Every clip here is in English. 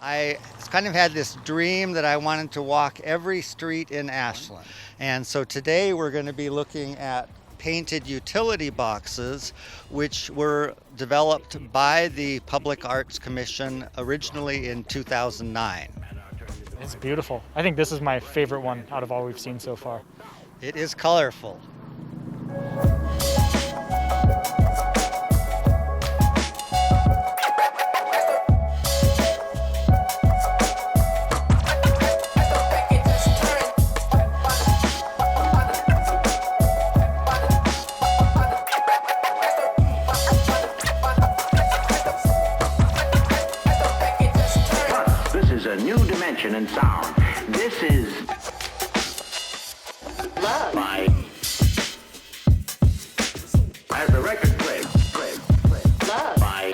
I kind of had this dream that I wanted to walk every street in Ashland. And so today we're going to be looking at painted utility boxes, which were developed by the Public Arts Commission originally in 2009. It's beautiful. I think this is my favorite one out of all we've seen so far. It is colorful. And sound. This is Love by as the record plays. Love by.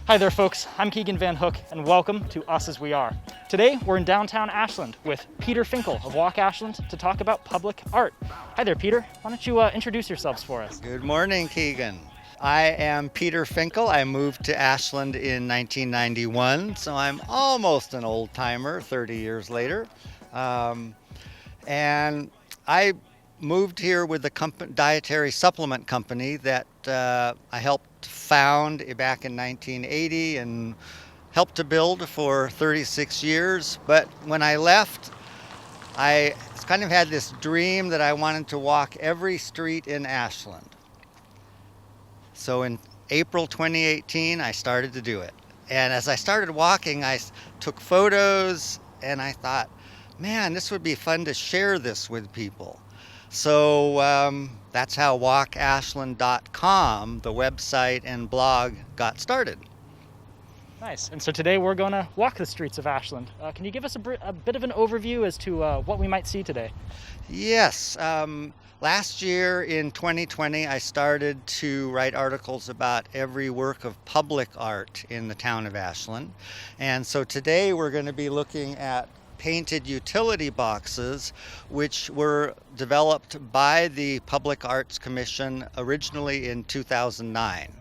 Hi there, folks. I'm Keegan Van Hook, and welcome to Us As We Are. Today, we're in downtown Ashland with Peter Finkle of Walk Ashland to talk about public art. Hi there, Peter. Why don't you introduce yourselves for us? Good morning, Keegan. I am Peter Finkle. I moved to Ashland in 1991, so I'm almost an old-timer 30 years later. And I moved here with the dietary supplement company that I helped found back in 1980 and helped to build for 36 years. But when I left, I kind of had this dream that I wanted to walk every street in Ashland. So in April 2018, I started to do it. And as I started walking, I took photos and I thought, man, this would be fun to share this with people. So that's how walkashland.com, the website and blog, got started. Nice. And so today we're going to walk the streets of Ashland. Can you give us a bit of an overview as to what we might see today? Yes. Last year in 2020, I started to write articles about every work of public art in the town of Ashland. And so today we're going to be looking at painted utility boxes, which were developed by the Public Arts Commission originally in 2009.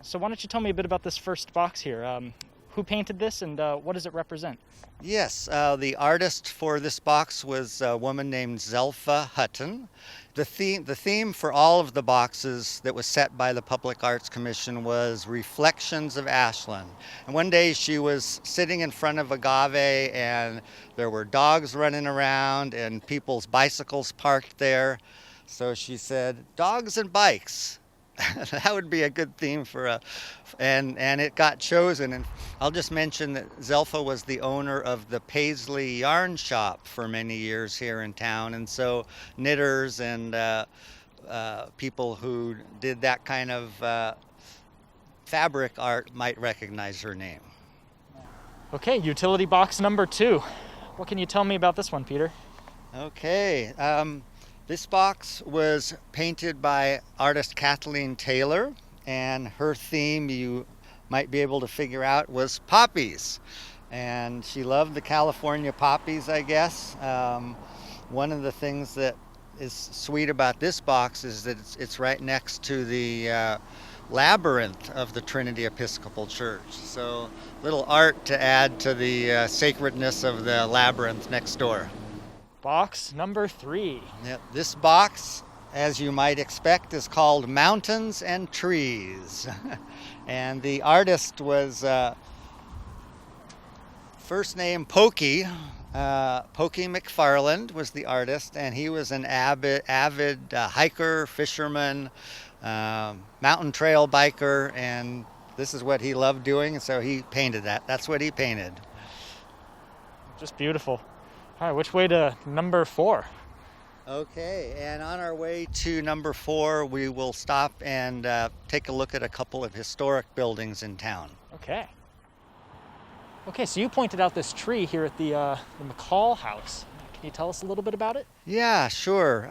So why don't you tell me a bit about this first box here? Who painted this and what does it represent? Yes, the artist for this box was a woman named Zelpha Hutton. The theme for all of the boxes that was set by the Public Arts Commission was reflections of Ashland. And one day she was sitting in front of agave and there were dogs running around and people's bicycles parked there. So she said, dogs and bikes. That would be a good theme for and it got chosen. And I'll just mention that Zelpha was the owner of the Paisley Yarn Shop for many years here in town, and so knitters and people who did that kind of fabric art might recognize her name. Okay, utility box number 2. What can you tell me about this one, Peter? Okay. This box was painted by artist Kathleen Taylor, and her theme, you might be able to figure out, was poppies. And she loved the California poppies, I guess. One of the things that is sweet about this box is that it's right next to the labyrinth of the Trinity Episcopal Church. So little art to add to the sacredness of the labyrinth next door. Box number 3. Yep. This box, as you might expect, is called Mountains and Trees. And the artist was first name Pokey. Pokey McFarland was the artist, and he was an avid hiker, fisherman, mountain trail biker, and this is what he loved doing, and so he painted that. That's what he painted. Just beautiful. All right, which way to number 4? Okay, and on our way to number 4, we will stop and take a look at a couple of historic buildings in town. Okay. Okay, so you pointed out this tree here at the McCall House. Can you tell us a little bit about it? Yeah, sure.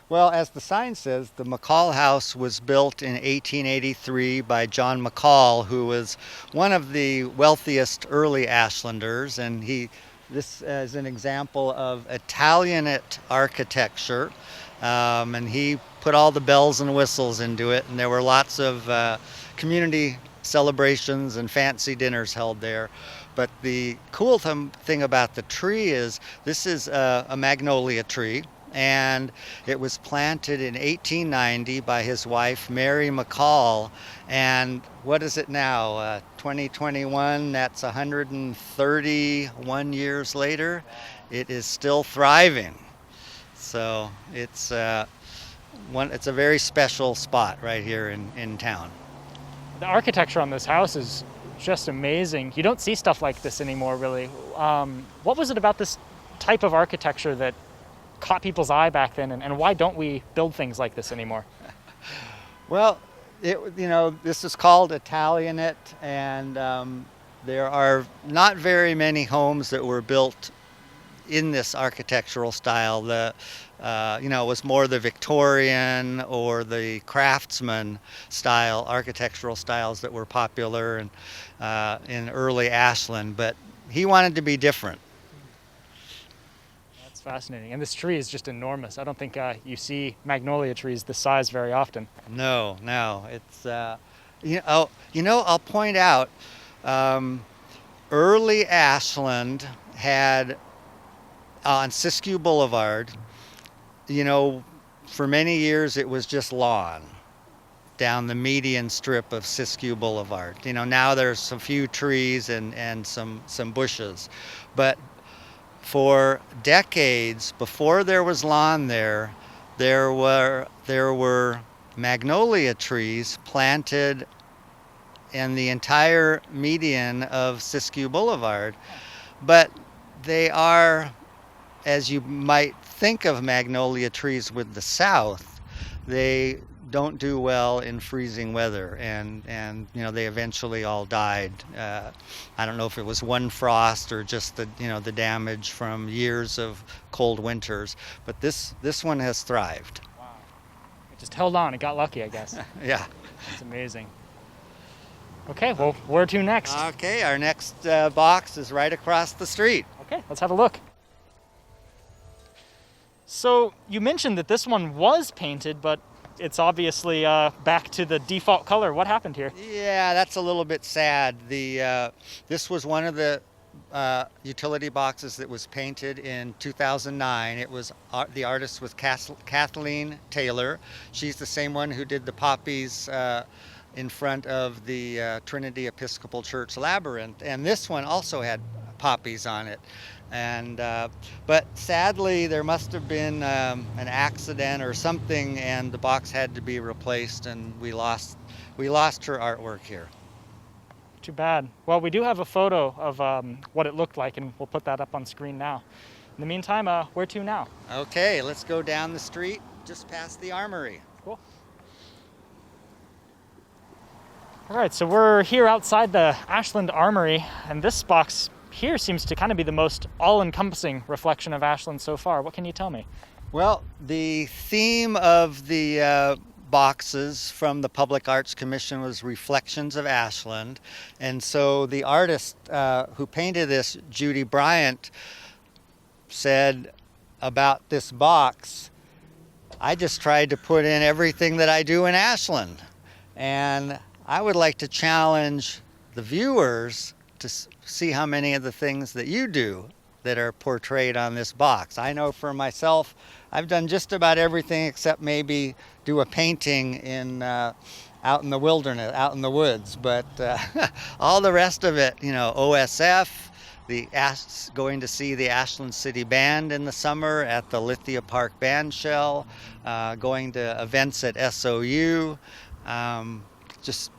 Well, as the sign says, the McCall House was built in 1883 by John McCall, who was one of the wealthiest early Ashlanders, and this is an example of Italianate architecture, and he put all the bells and whistles into it, and there were lots of community celebrations and fancy dinners held there. But the cool thing about the tree is this is a magnolia tree, and it was planted in 1890 by his wife, Mary McCall. And what is it now? 2021, that's 131 years later. It is still thriving. So it's it's a very special spot right here in town. The architecture on this house is just amazing. You don't see stuff like this anymore, really. What was it about this type of architecture that caught people's eye back then, and why don't we build things like this anymore? Well, this is called Italianate, and there are not very many homes that were built in this architectural style. It was more the Victorian or the craftsman style, architectural styles that were popular in early Ashland, but he wanted to be different. That's fascinating. And this tree is just enormous. I don't think you see magnolia trees this size very often. No. It's, I'll point out, early Ashland had, on Siskiyou Boulevard, for many years it was just lawn down the median strip of Siskiyou Boulevard. Now there's a few trees and some bushes. But for decades, before there was lawn there were magnolia trees planted in the entire median of Siskiyou Boulevard. But they are, as you might think of magnolia trees with the south, they don't do well in freezing weather, and they eventually all died. I don't know if it was one frost or just the damage from years of cold winters, but this one has thrived. Wow. It just held on. It got lucky, I guess. Yeah. It's amazing. Okay, well, where to next? Okay, our next box is right across the street. Okay, let's have a look. So you mentioned that this one was painted, but it's obviously back to the default color. What happened here? Yeah, that's a little bit sad. This was one of the utility boxes that was painted in 2009. It was the artist was Kathleen Taylor. She's the same one who did the Poppies in front of the Trinity Episcopal Church labyrinth, and this one also had poppies on it. And but sadly there must have been an accident or something, and the box had to be replaced, and we lost her artwork here. Too bad. Well, we do have a photo of what it looked like, and we'll put that up on screen now. In the meantime, where to now? Okay, let's go down the street just past the armory. Cool. All right, so we're here outside the Ashland Armory, and this box here seems to kind of be the most all-encompassing reflection of Ashland so far. What can you tell me? Well, the theme of the boxes from the Public Arts Commission was Reflections of Ashland. And so the artist who painted this, Judy Bryant, said about this box, I just tried to put in everything that I do in Ashland. And I would like to challenge the viewers to see how many of the things that you do that are portrayed on this box. I know for myself, I've done just about everything except maybe do a painting in out in the wilderness, out in the woods. But all the rest of it, OSF, going to see the Ashland City Band in the summer at the Lithia Park Band Shell, going to events at SOU, just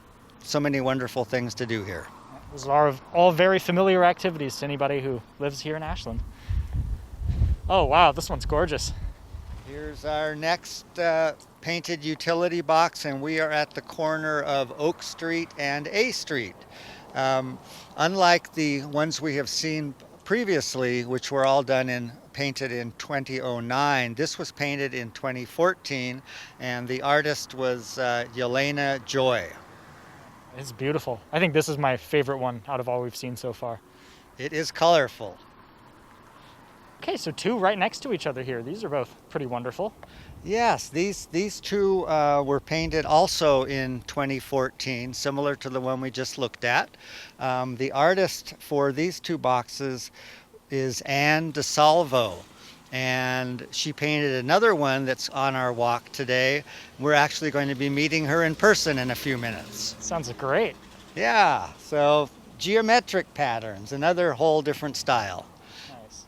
so many wonderful things to do here. Those are all very familiar activities to anybody who lives here in Ashland. Oh wow, this one's gorgeous. Here's our next painted utility box, and we are at the corner of Oak Street and A Street. Unlike the ones we have seen previously, which were all painted in 2009, this was painted in 2014, and the artist was Yelena Joy. It's beautiful. I think this is my favorite one out of all we've seen so far. It is colorful. Okay, so two right next to each other here. These are both pretty wonderful. Yes, these two were painted also in 2014, similar to the one we just looked at. The artist for these two boxes is Ann DiSalvo, and she painted another one that's on our walk today. We're actually going to be meeting her in person in a few minutes. Sounds great. Yeah, so geometric patterns, another whole different style. Nice.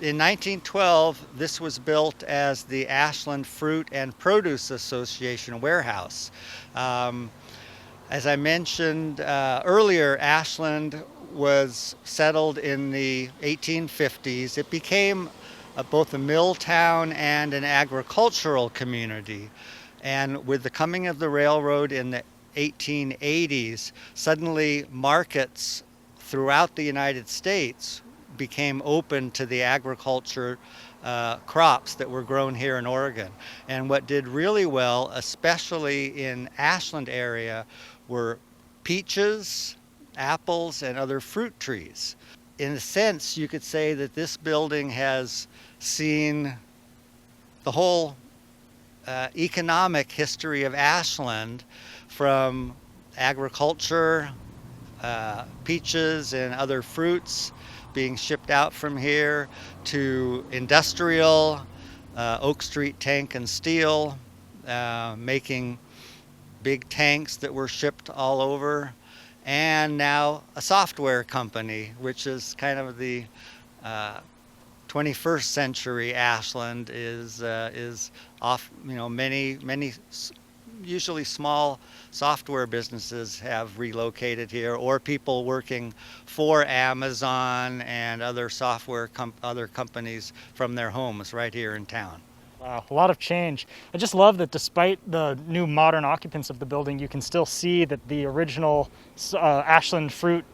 In 1912, this was built as the Ashland Fruit and Produce Association warehouse. As I mentioned earlier, Ashland was settled in the 1850s. It became both a mill town and an agricultural community. And with the coming of the railroad in the 1880s, suddenly markets throughout the United States became open to the agriculture crops that were grown here in Oregon. And what did really well, especially in Ashland area, were peaches, apples, and other fruit trees. In a sense, you could say that this building has seen the whole economic history of Ashland, from agriculture, peaches and other fruits being shipped out from here, to industrial, Oak Street Tank and Steel, making big tanks that were shipped all over, and now a software company, which is kind of the 21st century Ashland is off. Many usually small software businesses have relocated here, or people working for Amazon and other other companies from their homes right here in town. Wow, a lot of change. I just love that despite the new modern occupants of the building, you can still see that the original Ashland Fruit,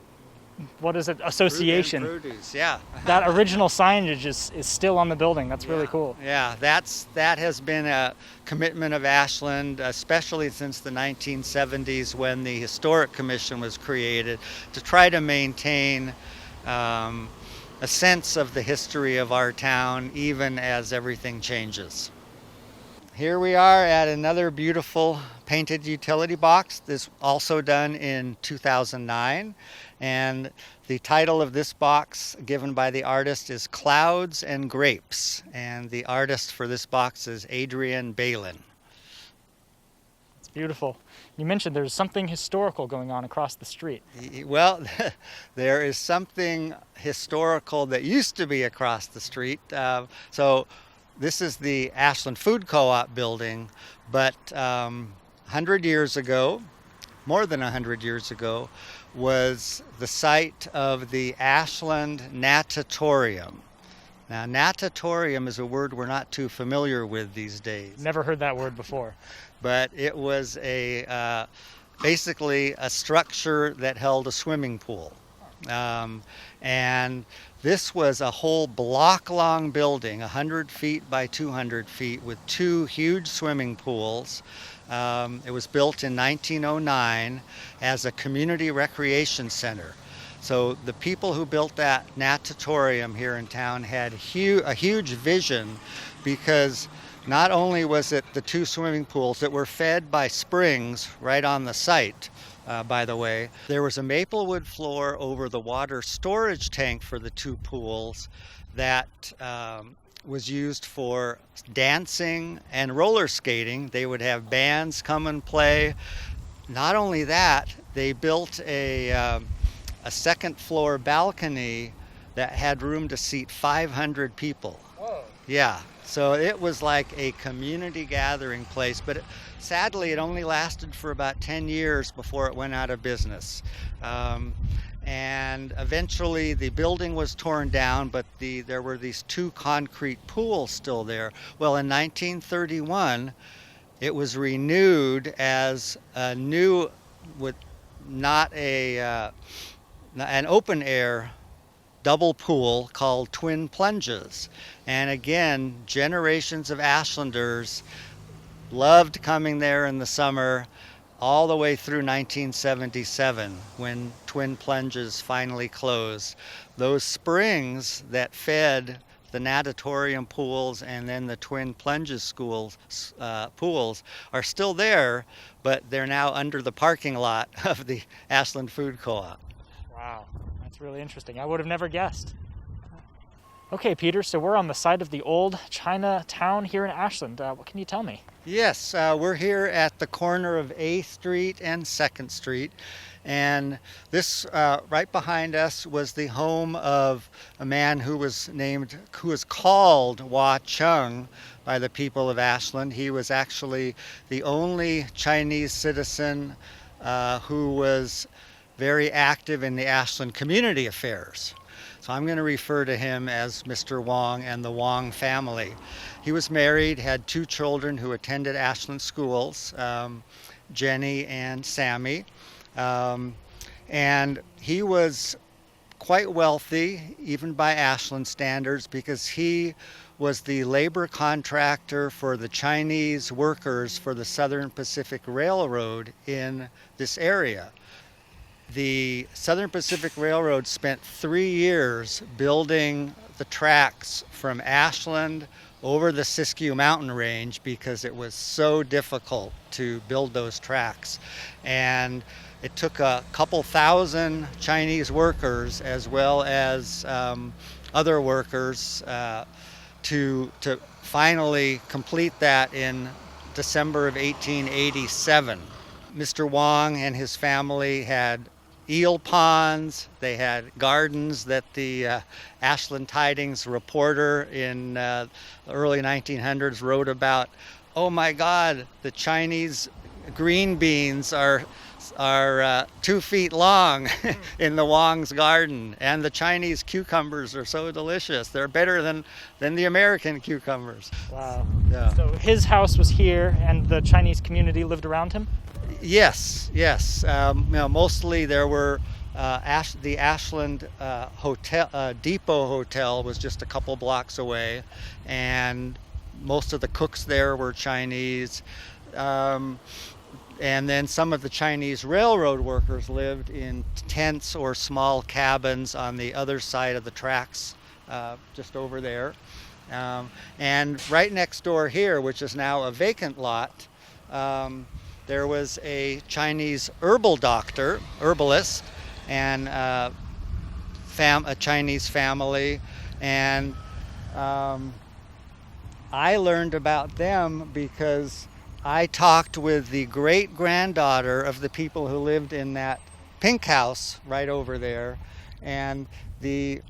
what is it, Association? Fruit and produce, yeah. That original signage is still on the building. That's really cool. Yeah, that has been a commitment of Ashland, especially since the 1970s when the Historic Commission was created, to try to maintain a sense of the history of our town, even as everything changes. Here we are at another beautiful painted utility box. This also done in 2009. And the title of this box given by the artist is Clouds and Grapes. And the artist for this box is Adrienne Bailin. It's beautiful. You mentioned there's something historical going on across the street. Well, there is something historical that used to be across the street. So this is the Ashland Food Co-op building, but 100 years ago, more than 100 years ago, was the site of the Ashland Natatorium. Now, natatorium is a word we're not too familiar with these days. Never heard that word before. But it was basically a structure that held a swimming pool. And this was a whole block-long building, 100 feet by 200 feet, with two huge swimming pools. It was built in 1909 as a community recreation center. So the people who built that natatorium here in town had a huge vision, because not only was it the two swimming pools that were fed by springs right on the site, by the way, there was a maple wood floor over the water storage tank for the two pools that was used for dancing and roller skating. They would have bands come and play. Not only that, they built a second floor balcony that had room to seat 500 people. Whoa. Yeah, so it was like a community gathering place, but sadly it only lasted for about 10 years before it went out of business. And eventually the building was torn down, but there were these two concrete pools still there. Well, in 1931, it was renewed as a new, with not an open air double pool called Twin Plunges. And again, generations of Ashlanders loved coming there in the summer, all the way through 1977, when Twin Plunges finally closed. Those springs that fed the Natatorium pools and then the twin Plunges pools are still there, but they're now under the parking lot of the Ashland Food Co-op. Wow, that's really interesting. I would have never guessed. Okay, Peter, so we're on the site of the old Chinatown here in Ashland. What can you tell me? Yes, we're here at the corner of A Street and 2nd Street. And this, right behind us, was the home of a man who was called Wah Chung by the people of Ashland. He was actually the only Chinese citizen who was very active in the Ashland community affairs. So I'm going to refer to him as Mr. Wong and the Wong family. He was married, had 2 children who attended Ashland schools, Jenny and Sammy. And he was quite wealthy, even by Ashland standards, because he was the labor contractor for the Chinese workers for the Southern Pacific Railroad in this area. The Southern Pacific Railroad spent 3 years building the tracks from Ashland over the Siskiyou Mountain Range because it was so difficult to build those tracks. And it took a couple thousand Chinese workers as well as other workers to finally complete that in December of 1887. Mr. Wong and his family had eel ponds. They had gardens that the Ashland Tidings reporter in the early 1900s wrote about. Oh my God, the Chinese green beans are 2 feet long in the Wong's garden, and the Chinese cucumbers are so delicious. They're better than the American cucumbers. Wow. Yeah. So his house was here, and the Chinese community lived around him? Yes. Mostly there were the Ashland Depot Hotel was just a couple blocks away, and most of the cooks there were Chinese. And then some of the Chinese railroad workers lived in tents or small cabins on the other side of the tracks, just over there. And right next door here, which is now a vacant lot, there was a Chinese herbalist, and a Chinese family. And I learned about them because I talked with the great-granddaughter of the people who lived in that pink house right over there, and the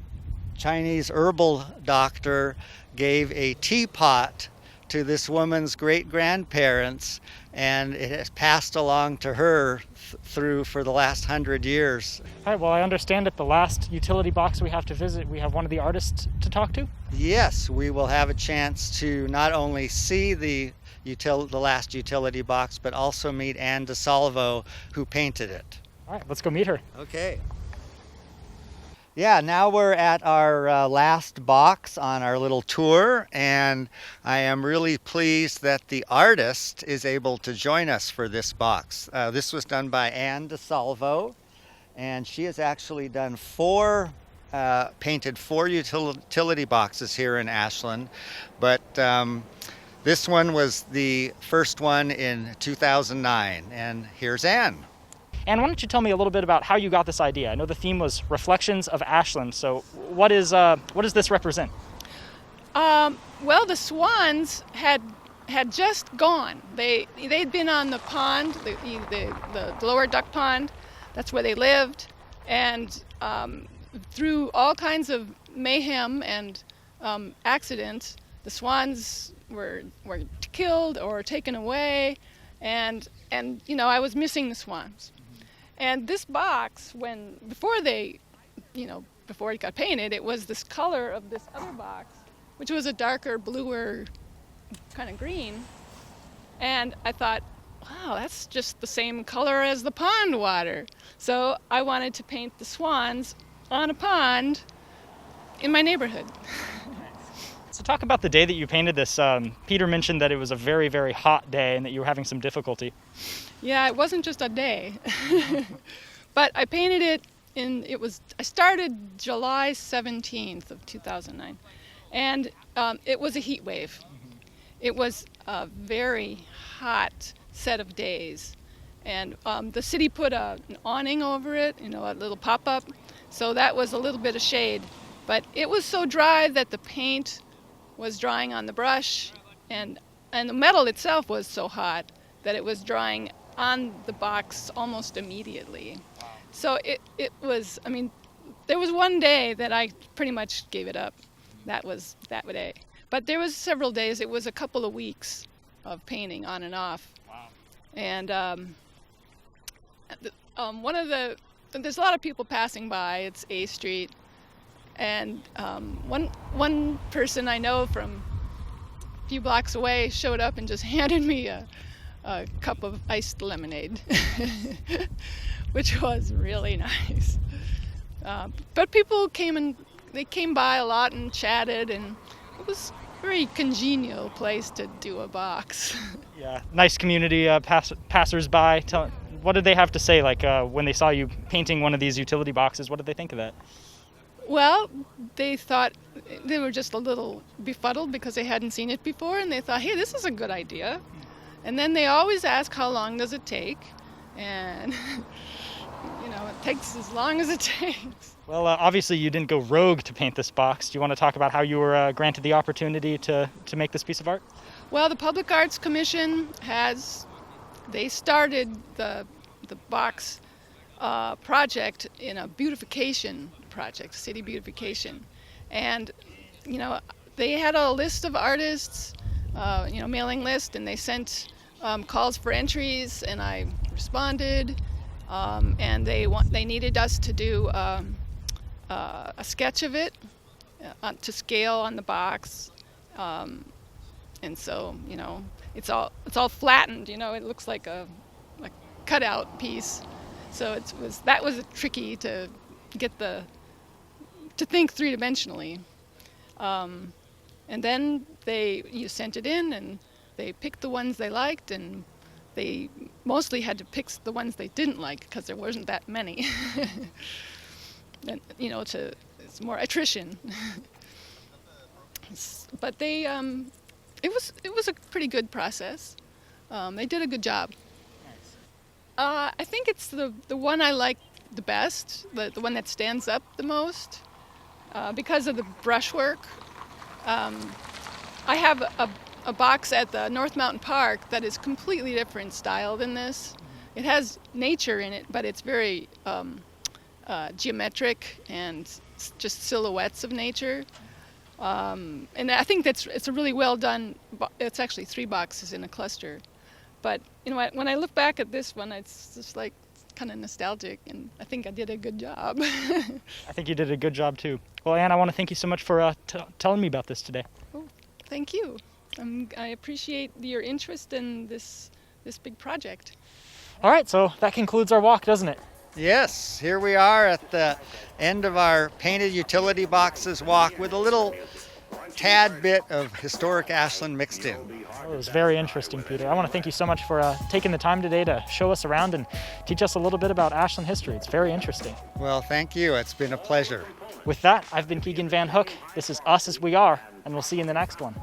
Chinese herbal doctor gave a teapot to this woman's great-grandparents, and it has passed along to her through for the last 100 years. All right, well, I understand at the last utility box we have to visit, we have one of the artists to talk to? Yes, we will have a chance to not only see the last utility box, but also meet Ann DiSalvo, who painted it. All right, let's go meet her. Okay. Yeah, now we're at our last box on our little tour, and I am really pleased that the artist is able to join us for this box. This was done by Ann DiSalvo, and she has actually done painted four utility boxes here in Ashland, but this one was the first one in 2009, and here's Ann. And why don't you tell me a little bit about how you got this idea? I know the theme was Reflections of Ashland, so what does this represent? Well, the Swans had just gone. They'd been on the pond, the lower duck pond. That's where they lived, and through all kinds of mayhem and accidents, the Swans were killed or taken away, and I was missing the Swans. And this box, before it got painted, it was this color of this other box, which was a darker, bluer kind of green. And I thought, wow, that's just the same color as the pond water. So I wanted to paint the swans on a pond in my neighborhood. So talk about the day that you painted this. Peter mentioned that it was a very, very hot day and that you were having some difficulty. Yeah, it wasn't just a day. But I painted it I started July 17th of 2009. And it was a heat wave. It was a very hot set of days. And the city put an awning over it, a little pop-up. So that was a little bit of shade. But it was so dry that the paint was drying on the brush, and the metal itself was so hot that it was drying on the box almost immediately. So it was, there was one day that I pretty much gave it up. That was that day. But there was several days, it was a couple of weeks of painting on and off. Wow. And there's a lot of people passing by. It's A Street. And one person I know from a few blocks away showed up and just handed me a cup of iced lemonade, which was really nice. But people came by a lot and chatted, and it was a very congenial place to do a box. Yeah, nice community, passers-by. What did they have to say, when they saw you painting one of these utility boxes? What did they think of that? Well, they thought they were just a little befuddled because they hadn't seen it before, and they thought, hey, this is a good idea. And then they always ask, how long does it take? And, it takes as long as it takes. Well, obviously you didn't go rogue to paint this box. Do you want to talk about how you were granted the opportunity to make this piece of art? Well, the Public Arts Commission they started the box project in a beautification project, city beautification. And, they had a list of artists, mailing list, and they sent calls for entries, and I responded. And they needed us to do a sketch of it to scale on the box. And so, it's all flattened, it looks like a cutout piece. So that was tricky to get to think three-dimensionally. And then you sent it in, and they picked the ones they liked, and they mostly had to pick the ones they didn't like because there wasn't that many. And, it's more attrition. But it was a pretty good process. They did a good job. I think it's the one I like the best, the one that stands up the most, because of the brushwork. I have a box at the North Mountain Park that is completely different style than this. It has nature in it, but it's very geometric and just silhouettes of nature. And I think it's a really well done. It's actually 3 boxes in a cluster. But when I look back at this one, it's just kind of nostalgic, and I think I did a good job. I think you did a good job too. Well, Ann, I want to thank you so much for telling me about this today. Oh, thank you. I appreciate your interest in this big project. All right, so that concludes our walk, doesn't it? Yes, here we are at the end of our painted utility boxes walk with a little tad bit of historic Ashland mixed in. It was very interesting, Peter. I want to thank you so much for taking the time today to show us around and teach us a little bit about Ashland history. It's very interesting. Well, thank you. It's been a pleasure. With that, I've been Keegan Van Hook. This is Us As We Are, and we'll see you in the next one.